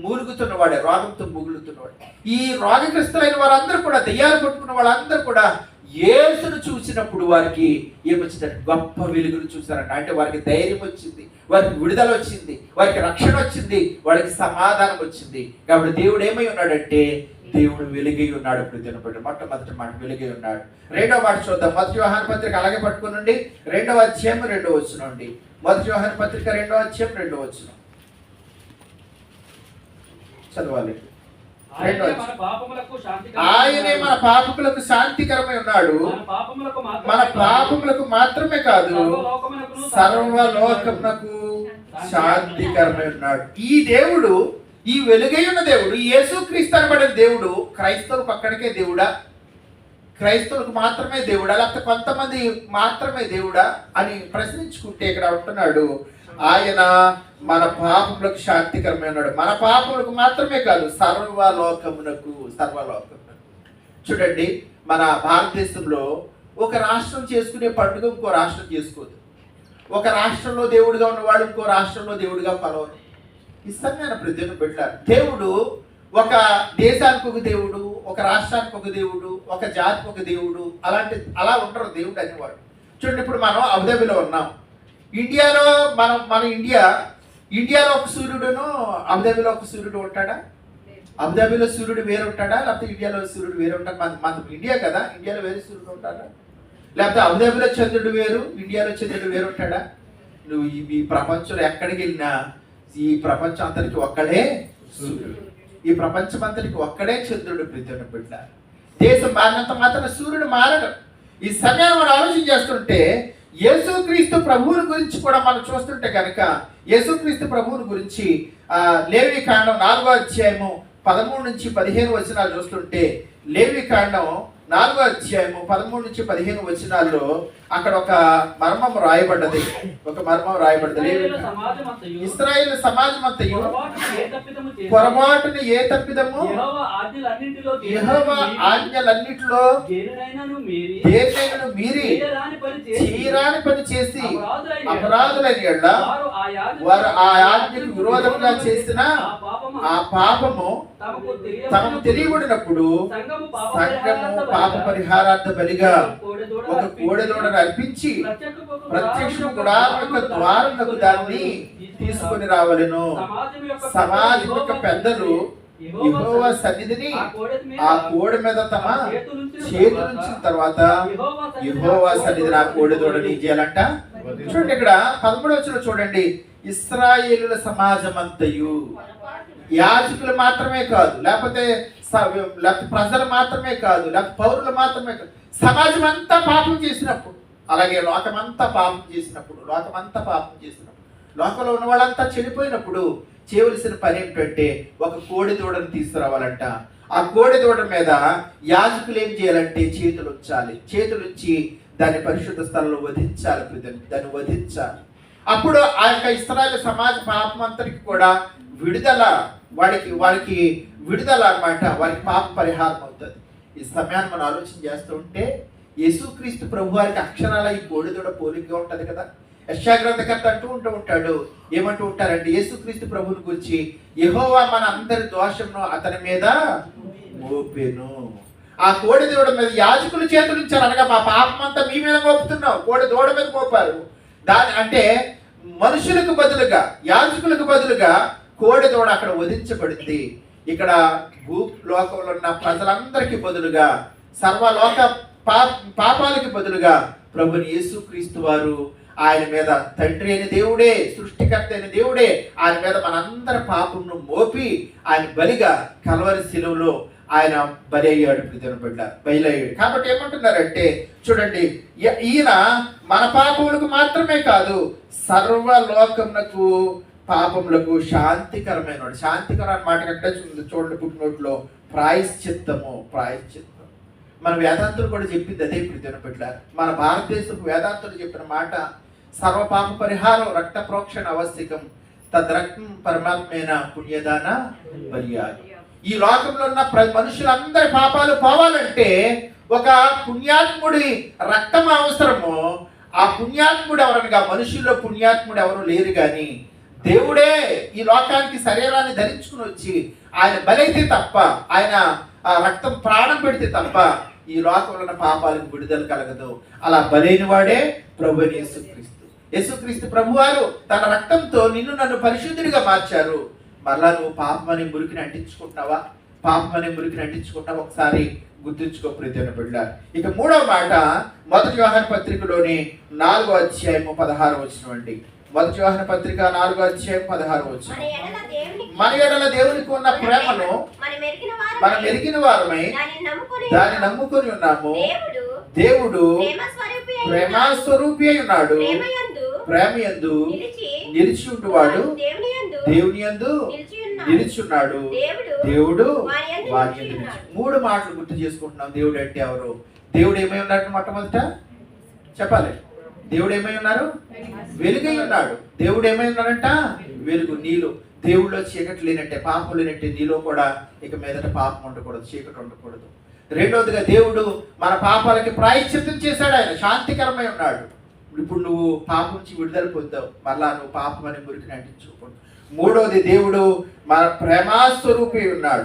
మూలుగుతున్నవాడే, రోగంతో ముగులుతున్నవాడు. ఈ రోగగ్రస్తులైన వారందరూ కూడా, దెయ్యాలు పట్టుకున్న వాళ్ళందరూ కూడా యేసును చూసినప్పుడు వారికి ఏమొచ్చిందంటే గొప్ప వెలుగును చూసారంట. అంటే వారికి ధైర్యం వచ్చింది, వారికి విడుదల వచ్చింది, వారికి రక్షణ వచ్చింది, వారికి సమాధానం వచ్చింది. కాబట్టి దేవుడు ఏమై ఉన్నాడంటే, దేవుడు వెలుగై ఉన్నాడు. ప్రతి మొట్టమొదటి మాట వెలుగై ఉన్నాడు. రెండవ మాట చూద్దాం. మొదటి యోహాను పత్రిక అలాగే పట్టుకునండి, 2వ అధ్యాయం 2వ వచనం అండి. మొదటి యోహాను పత్రిక 2వ అధ్యాయం 2వ వచనం చదవాలి. ఆయనే మన పాపములకు శాంతికరమై ఉన్నాడు. మన పాపములకు మాత్రమే కాదు, సర్వలోకమునకు శాంతికరమై ఉన్నాడు. ఈ దేవుడు, ఈ వెలుగై ఉన్న దేవుడు, యేసుక్రీస్తు అనబడిన దేవుడు క్రైస్తవులకు అక్కడికే దేవుడా? క్రైస్తవులకు మాత్రమే దేవుడా? లేకపోతే కొంతమంది మాత్రమే దేవుడా అని ప్రశ్నించుకుంటే, ఇక్కడ ఉంటున్నాడు, ఆయన మన పాపములకు శాంతికరమై ఉన్నాడు. మన పాపములకు మాత్రమే కాదు, సర్వలోకమునకు. చూడండి, మన భారతదేశంలో ఒక రాష్ట్రం చేసుకునే పండుగ ఇంకో రాష్ట్రం చేసుకోదు. ఒక రాష్ట్రంలో దేవుడిగా ఉన్నవాడు ఇంకో రాష్ట్రంలో దేవుడిగా కలవరు. ఇష్టమైన ప్రతిని పెట్టారు. దేవుడు ఒక దేశానికి ఒక దేవుడు, ఒక రాష్ట్రానికి ఒక దేవుడు, ఒక జాతికి ఒక దేవుడు, అలా ఉంటారు దేవుడు అనేవాడు. చూడండి, ఇప్పుడు మనం అబుదాబిలో ఉన్నాం. ఇండియాలో మన ఇండియాలో ఒక సూర్యుడును అబుదాబిలో ఒక సూర్యుడు ఉంటాడా? అబుదాబిలో సూర్యుడు వేరు ఉంటాడా? లేకపోతే ఇండియాలో సూర్యుడు వేరు ఉంటాడు? మన ఇండియా కదా, ఇండియాలో వేరే సూర్యుడు ఉంటాడా? లేకపోతే అబుదాబిలో చంద్రుడు వేరు, ఇండియాలో చంద్రుడు వేరు ఉంటాడా? నువ్వు ఈ ప్రపంచంలో ఎక్కడికి వెళ్ళినా ఈ ప్రపంచం అంతరికి ఒక్కడే సూర్యుడు, ఈ ప్రపంచం అంతరికి ఒక్కడే చంద్రుడు. ప్రతి బిడ్డ దేశం మారినంత మాత్రం సూర్యుడు మారడు. ఈ సమయాన్ని మనం ఆలోచన చేస్తుంటే, యేసుక్రీస్తు ప్రభువుని గురించి కూడా మనం చూస్తుంటే కనుక, యేసుక్రీస్తు ప్రభువుని గురించి లేవి కాండం 4వ అధ్యాయము 13-15 వచనాలు చూస్తుంటే, లేవి కాండం 4వ అధ్యాయము 13-15 వచనాల్లో అక్కడ ఒక మర్మం రాయబడ్డది. ఇశ్రాయేలు సమాజం అంతయు పొరపాటును ఏ తప్పిదము యెహోవా ఆజ్ఞలన్నిటిలో దేనినైనను మీరి చేయరాని పని చేసి అపరాధులైన యెడల వారు ఆ ఆజ్ఞకు విరోధంగా చేసిన ఆ పాపము తమకు తెలియబడినప్పుడు సంఘము పాప పరిహారార్థ బలిగా ఒక కోడెదూడను అర్పించి ప్రత్యక్ష గుడారం యొక్క ద్వారమునకు దాన్ని తీసుకొని రావలెను. సమాజం యొక్క పెద్దలు యెహోవా సన్నిధిని ఆ కోడె మీద తమ చేతులు ఉంచిన తర్వాత యెహోవా సన్నిధిని ఆ కోడెదూడని చేయాలంట. చూడండి, ఇక్కడ 13వ వచనం చూడండి. ఇశ్రాయేలుల సమాజం అంతయు, యాజకులు మాత్రమే కాదు, లేకపోతే ప్రజలు మాత్రమే కాదు, లేకపోతే పౌరులు మాత్రమే కాదు, సమాజం అంతా పాపం చేసినప్పుడు, అలాగే లోకమంతా పాపం చేసినప్పుడు, లోకంలో ఉన్న వాళ్ళంతా చెడిపోయినప్పుడు చేయవలసిన పని ఏమిటంటే ఒక కోడి దూడను తీసుకురావాలంట. ఆ కోడి దూడ మీద యాజకులు ఏం చేయాలంటే చేతులు ఉంచాలి. చేతులుంచి దాన్ని పరిశుద్ధ స్థలంలో వధించాలి ప్రియమైన, దాన్ని వధించాలి. అప్పుడు ఆ యొక్క ఇశ్రాయేలు సమాజ పాపం అంతటికి కూడా విడుదల, వారికి విడుదల అన్నమాట, వారికి పాప పరిహారం అవుతుంది. ఈ సమయాన్ని మనం ఆలోచన చేస్తూ ఉంటే యేసుక్రీస్తు ప్రభు వారికి అక్షరాల ఈ కోడిదూడ పోలికగా ఉంటుంది కదా. యెషయా గ్రంథకర్త అంటూ ఉంటాడు, ఏమంటూ ఉంటారంటే యేసుక్రీస్తు ప్రభుని గురించి, యెహోవా మన అందరి దోషమును అతని మీద మోపెను. ఆ కోడి దూడ మీద యాజకుల చేతులు ఇచ్చారు, అనగా మా పాపం అంతా మీ మీద మోపుతున్నావు, కోడి దూడ మీద మోపారు. దాని అంటే మనుషులకు బదులుగా, యాజకులకు బదులుగా కోడి దూడ అక్కడ వధించబడింది. ఇక్కడ భూలోకంలో ఉన్న ప్రజలందరికీ బదులుగా, సర్వలోక పాపాలకి బదులుగా ప్రభుని యేసుక్రీస్తు వారు ఆయన మీద, తండ్రి అయిన దేవుడే, సృష్టికర్త అయిన దేవుడే ఆయన మీద మనందరి పాపమును మోపి ఆయన బలిగా కల్వరి శిలువలో ఆయన బలి అయ్యాడు, బయలయ్యాడు. కాబట్టి ఏమంటున్నారంటే చూడండి, ఈయన మన పాపములకు మాత్రమే కాదు సర్వలోకమునకు పాపములకు శాంతికరమైన వాడు. శాంతికరం అనే మాట ఎక్కడ చూడండి, పుట్టినోట్లో ప్రాయశ్చిత్తము. మన వేదాంతులు కూడా చెప్పింది అదే ప్రియమైన. మన భారతదేశపు వేదాంతులు చెప్పిన మాట, సర్వపాప పరిహారం రక్త ప్రోక్షణ ఆవశ్యకం, తద్రక్తం పరమాత్మైన పుణ్యదాన బలియాలి. ఈ లోకంలో ఉన్న మనుషులందరి పాపాలు పోవాలంటే ఒక పుణ్యాత్ముడి రక్తం అవసరము. ఆ పుణ్యాత్ముడు ఎవరనగా, మనుషుల్లో పుణ్యాత్ముడు ఎవరు లేరు, కానీ దేవుడే ఈ లోకానికి శరీరాన్ని ధరించుకుని వచ్చి ఆయన బలైతే తప్ప, ఆయన ఆ రక్తం ప్రాణం పెడితే తప్ప ఈ లోకంలో ఉన్న పాపాలకు విడుదల కలగదు. అలా బలైన వాడే ప్రభు యేసుక్రీస్తు. యేసుక్రీస్తు ప్రభువారు తన రక్తంతో నిన్ను నన్ను పరిశుద్ధుడిగా మార్చారు. మరలా నువ్వు పాపం అనే మురికిని అంటించుకుంటున్నావా? ఒకసారి గుర్తుంచుకో ప్రియమైన బిడ్డలారా. ఇక మూడవ మాట, మొదటి యోహాను పత్రికలోని 4వ అధ్యాయము 16వ వచనం అండి. మొదటి యోహాను పత్రిక 4వ అధ్యాయం 16వ వచనం. మన యెడల దేవునికి ఉన్న ప్రేమను మనం ఎరిగిన వారమై దాన్ని నమ్ముకొని ఉన్నాము. దేవుడు ప్రేమస్వరూపి అయి ఉన్నాడు. ప్రేమయందు నిలిచి ఉండువాడు దేవుని యందు నిలిచి ఉన్నాడు. దేవుడు వారి యందు నిలిచి. 3 మాటలు గుర్తు చేసుకుంటున్నాం. దేవుడు అంటే ఎవరు? దేవుడు ఏమై ఉన్నాడు? మొట్టమొదట చెప్పాలి. దేవుడు ఏమై ఉన్నారు? వెలుగై ఉన్నాడు. దేవుడు ఏమై ఉన్నాడంట? వెలుగు. నీలో దేవుడిలో చీకటి లేనట్టే, పాపం లేనట్టే నీలో కూడా ఇక మీదట పాపం ఉండకూడదు, చీకటి ఉండకూడదు. రెండవదిగా దేవుడు మన పాపాలకి ప్రాయశ్చిత్తం చేశాడు. ఆయన శాంతికరమై ఉన్నాడు. ఇప్పుడు నువ్వు పాపం నుంచి విడుదల పొందావు, మరలా నువ్వు పాపం అనే మురికిని అంటించుకోకూడదు. మూడవది, దేవుడు మన ప్రేమాస్వరూపి ఉన్నాడు.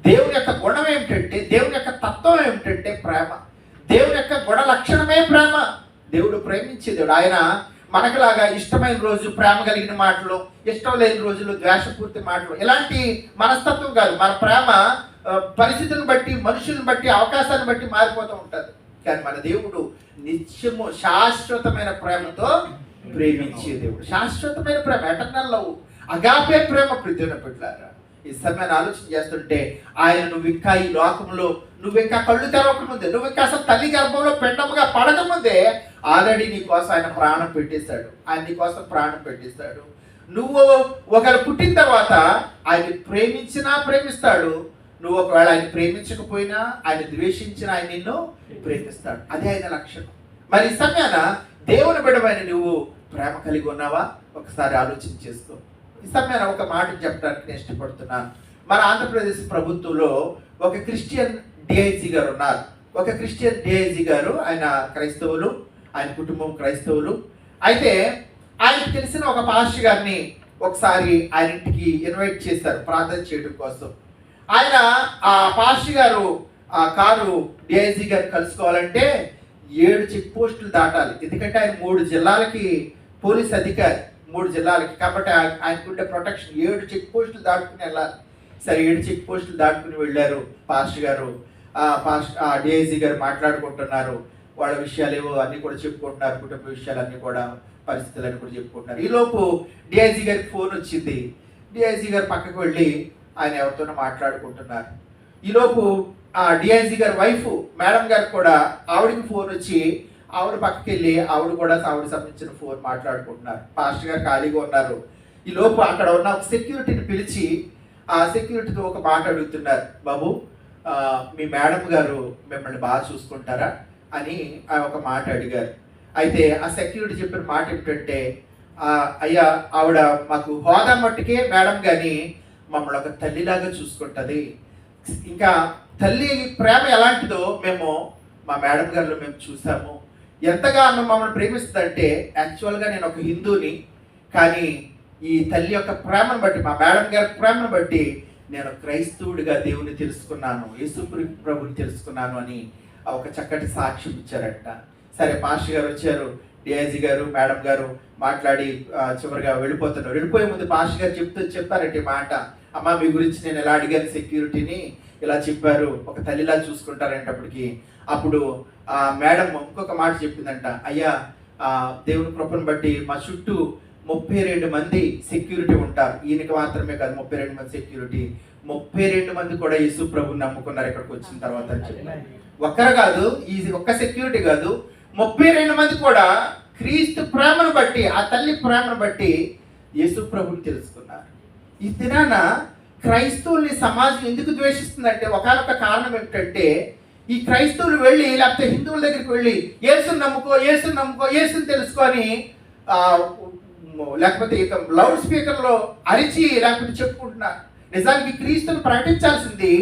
దేవుని యొక్క గుణం ఏమిటంటే, దేవుని యొక్క తత్వం ఏమిటంటే ప్రేమ. దేవుని యొక్క గుణ లక్షణమే ప్రేమ. దేవుడు ప్రేమించే దేవుడు. ఆయన మనకులాగా ఇష్టమైన రోజు ప్రేమ కలిగిన మాటలు, ఇష్టం లేని రోజులు ద్వేషపూర్తి మాటలు, ఇలాంటి మనస్తత్వం కాదు. మన ప్రేమ పరిస్థితులను బట్టి, మనుషులను బట్టి, అవకాశాన్ని బట్టి మారిపోతూ ఉంటుంది. కానీ మన దేవుడు నిత్యము శాశ్వతమైన ప్రేమతో ప్రేమించే దేవుడు. శాశ్వతమైన ప్రేమ, ఎటర్నల్ లవ్, అగాపే ప్రేమ. ప్రియమైన బిడ్డలారా, ఈ సమయాన్ని ఆలోచన చేస్తుంటే ఆయన నువ్వు ఇంకా ఈ లోకంలో నువ్వు ఇంకా కళ్ళు తెరవకముందే, నువ్వు ఇంకా అసలు తల్లి గర్భంలో పెండముగా పడకముందే ఆల్రెడీ నీ కోసం ఆయన ప్రాణం పెట్టేశాడు. నువ్వు ఒకవేళ పుట్టిన తర్వాత ఆయన ప్రేమిస్తాడు. నువ్వు ఒకవేళ ఆయన ప్రేమించకపోయినా, ఆయన ద్వేషించినా ఆయన నిన్ను ప్రేమిస్తాడు. అదే ఆయన లక్షణం. మరి ఈ సమయాన దేవుని బిడ్డమైన నువ్వు ప్రేమ కలిగి ఉన్నావా? ఒకసారి ఆలోచన చేసుకో. ఈ సమయాన ఒక మాట చెప్పడానికి నేను ఇష్టపడుతున్నాను. మన ఆంధ్రప్రదేశ్ ప్రభుత్వంలో ఒక క్రిస్టియన్ డిఐజీ గారు ఉన్నారు. ఆయన క్రైస్తవులు, ఆయన కుటుంబం క్రైస్తవులు. అయితే ఆయనకు తెలిసిన ఒక పాస్టర్ గారిని ఒకసారి ఆయన ఇంటికి ఇన్వైట్ చేశారు ప్రార్థన చేయడం కోసం. ఆయన ఆ పాస్టర్ గారు ఆ కారు డిఐజీ గారు కలుసుకోవాలంటే 7 చెక్ పోస్టులు దాటాలి. ఎందుకంటే ఆయన 3 జిల్లాలకి పోలీస్ అధికారి, 3 జిల్లాలకి. కాబట్టి ఆయనకుండే ప్రొటెక్షన్ 7 చెక్ పోస్టులు దాటుకుని వెళ్ళాలి. సరే 7 చెక్ పోస్టులు దాటుకుని వెళ్ళారు పాస్టర్ గారు. డిఐజీ గారు మాట్లాడుకుంటున్నారు. వాళ్ళ విషయాలు ఏవో అన్నీ కూడా చెప్పుకుంటున్నారు, కుటుంబ విషయాలన్నీ కూడా, పరిస్థితులన్నీ కూడా చెప్పుకుంటున్నారు. ఈలోపు డిఐజీ గారికి ఫోన్ వచ్చింది. డిఐజీ గారు పక్కకు వెళ్ళి ఆయన ఎవరితోనో మాట్లాడుకుంటున్నారు. ఈలోపు ఆ డిఐజీ గారి వైఫ్ మేడం గారికి కూడా ఆవిడకి ఫోన్ వచ్చి ఆవిడ పక్కకి వెళ్ళి ఆవిడ సంబంధించిన ఫోన్ మాట్లాడుకుంటున్నారు. పాస్టర్ గారు ఖాళీగా ఉన్నారు. ఈలోపు అక్కడ ఉన్న ఒక సెక్యూరిటీని పిలిచి ఆ సెక్యూరిటీతో ఒక మాట అడుగుతున్నారు. బాబు, మీ మేడం గారు మిమ్మల్ని బాగా చూసుకుంటారా అని ఒక మాట అడిగారు. అయితే ఆ సెక్యూరిటీ చెప్పిన మాట ఏమిటంటే, అయ్యా ఆవిడ మాకు హోదా మట్టుకే మేడం, కానీ మమ్మల్ని ఒక తల్లిలాగా చూసుకుంటుంది. ఇంకా తల్లి ప్రేమ ఎలాంటిదో మేము మా మేడం గారిలో మేము చూసాము. ఎంతగా ఆమె మమ్మల్ని ప్రేమిస్తుందంటే, యాక్చువల్గా నేను ఒక హిందూని, కానీ ఈ తల్లి యొక్క ప్రేమను బట్టి, మా మేడం గారి ప్రేమను బట్టి నేను క్రైస్తవుడిగా దేవుని తెలుసుకున్నాను, యేసు ప్రభుని తెలుసుకున్నాను అని ఒక చక్కటి సాక్ష్యం ఇచ్చారంట. సరే, పాస్టర్ గారు వచ్చారు, డిఐజీ గారు, మేడం గారు మాట్లాడి చివరిగా వెళ్ళిపోతున్నారు. వెళ్ళిపోయే ముందు పాస్టర్ గారు చెప్పారంటే మాట, అమ్మ మీ గురించి నేను ఎలా అడిగాను సెక్యూరిటీని, ఇలా చెప్పారు, ఒక తల్లిలా చూసుకుంటారంటప్పటికి. అప్పుడు మేడం ఇంకొక మాట చెప్పిందంట, అయ్యా దేవుని కృపను బట్టి మా చుట్టూ 32 మంది సెక్యూరిటీ ఉంటారు. ఈయనకి మాత్రమే కాదు, 32 మంది సెక్యూరిటీ, 32 మంది కూడా యేసు ప్రభుని నమ్ముకున్నారు ఇక్కడికి వచ్చిన తర్వాత అని చెప్పారు. ఒక్కరు కాదు, ఈ ఒక్క సెక్యూరిటీ కాదు, 32 మంది కూడా క్రీస్తు ప్రేమను బట్టి, ఆ తల్లి ప్రేమను బట్టి యేసు ప్రభుని తెలుసుకున్నారు. ఈ దినాన క్రైస్తవుల్ని సమాజం ఎందుకు ద్వేషిస్తుందంటే, ఒకనొక కారణం ఏమిటంటే, ఈ క్రైస్తవులు వెళ్ళి లేకపోతే హిందువుల దగ్గరికి వెళ్ళి యేసుని నమ్ముకో, యేసుని నమ్ముకో, యేసుని తెలుసుకొని లేకపోతే ఇక లౌడ్ స్పీకర్లో అరిచి లేకపోతే చెప్పుకుంటున్నారు. నిజానికి క్రీస్తుని ప్రకటించాల్సింది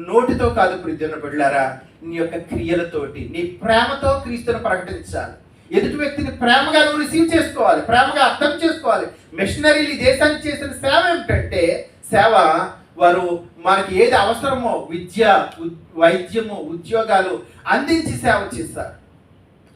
నోటితో కాదు ప్రియమైన బిడ్డలారా, నీ యొక్క క్రియలతోటి, నీ ప్రేమతో క్రీస్తుని ప్రకటించాలి. ఎదుటి వ్యక్తిని ప్రేమగా నువ్వు రిసీవ్ చేసుకోవాలి, ప్రేమగా అర్థం చేసుకోవాలి. మిషనరీలు ఈ దేశానికి చేసిన సేవ ఏమిటంటే, సేవ వారు మనకి ఏది అవసరమో విద్య, వైద్యము, ఉద్యోగాలు అందించి సేవ చేస్తారు.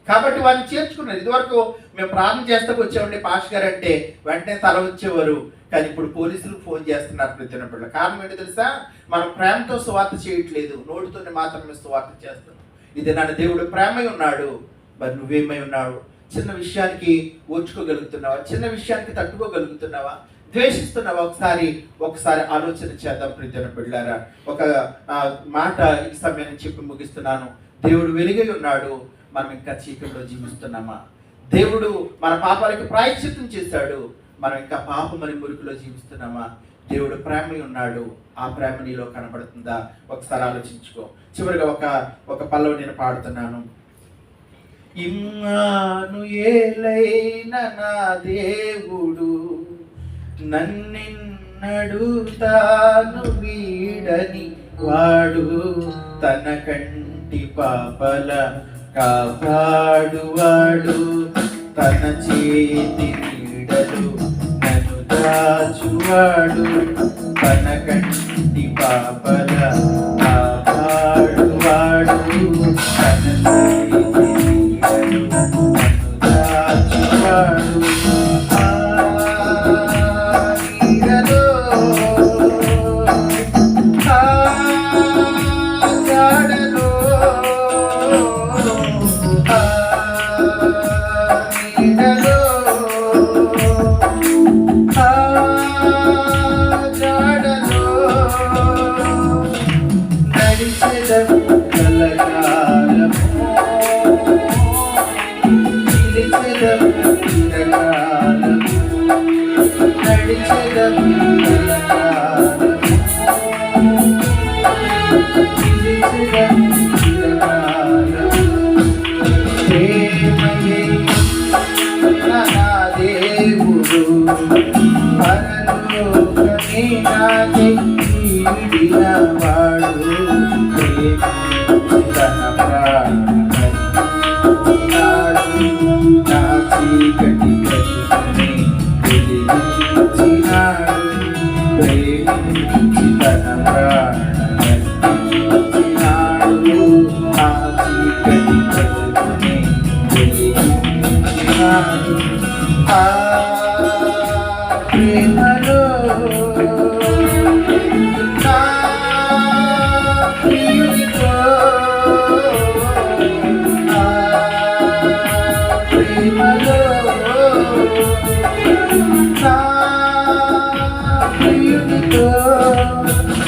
కాబట్టి వారిని చేర్చుకున్నారు. ఇదివరకు మేము ప్రార్థన చేస్తూ వచ్చామండి పాస్టర్ గారు అంటే వెంటనే తల వచ్చేవారు, కానీ ఇప్పుడు పోలీసులకు ఫోన్ చేస్తున్నారు ప్రతి ఒక్కళ్ళు. కారణం ఏంటో తెలుసా, మనం ప్రేమతో సువార్త చేయట్లేదు, నోటితోనే మాత్రమే సువార్త చేస్తున్నాం. ఇది నన్ను దేవుడు ప్రేమై ఉన్నాడు, మరి నువ్వేమై ఉన్నావు? చిన్న విషయానికి ఓర్చుకోగలుగుతున్నావా? చిన్న విషయానికి తట్టుకోగలుగుతున్నావా? ద్వేషిస్తున్నావా? ఒకసారి ఆలోచన చేద్దాం ప్రియమైన బిడ్డలారా. ఒక మాట ఈ సమయాన్ని చెప్పి ముగిస్తున్నాను. దేవుడు వెలుగై ఉన్నాడు, మనం ఇంకా చీకటిలో జీవిస్తున్నామా? దేవుడు మన పాపాలకి ప్రాయశ్చిత్తం చేశాడు, మనం ఇంకా పాపమని మురికిలో జీవిస్తున్నామా? దేవుడు ప్రేమై ఉన్నాడు, ఆ ప్రేమ నీలో కనబడుతుందా? ఒకసారి ఆలోచించుకో. చివరిగా ఒక పల్లవి నేను పాడుతున్నాను. ఇమ్మానుయేలైన నా దేవుడు నన్నెన్నడు తాను వీడని వాడు, తన కంటి పాపల కాపాడువాడు, తన చేతి నీడలు నన్ను దాచువాడు, తన కంటి పాపల కాపాడువాడు, తన చేతి నీడలు నన్ను దాచువాడు.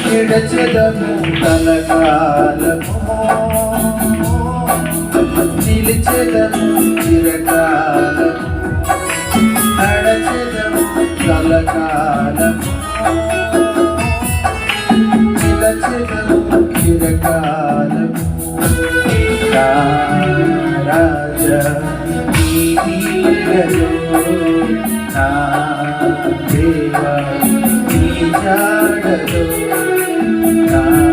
నిడచెదము కలకాలము, నిలిచెదము చిరకాలము, నడచెదము కలకాలము, నిలచెదము చిరకాలము.